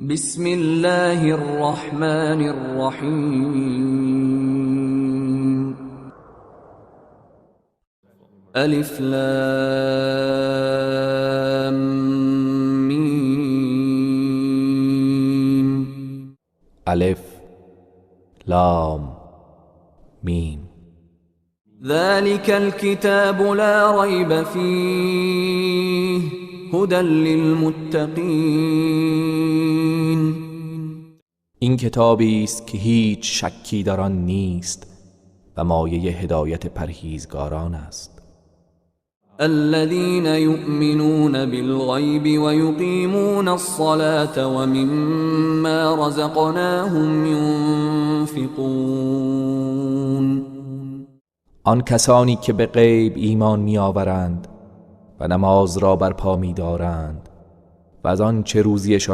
بسم الله الرحمن الرحیم. الف لام میم. الف لام میم. ذلك الكتاب لا ريب فيه هدى للمتقین. این کتابی است که هیچ شکی در آن نیست و مایه هدایت پرهیزگاران است. الذين يؤمنون بالغيب ويقيمون الصلاة ومما رزقناهم ينفقون. آن کسانی که به غیب ایمان می‌آورند و نماز را برپا می‌دارند و از آن چه روزیشان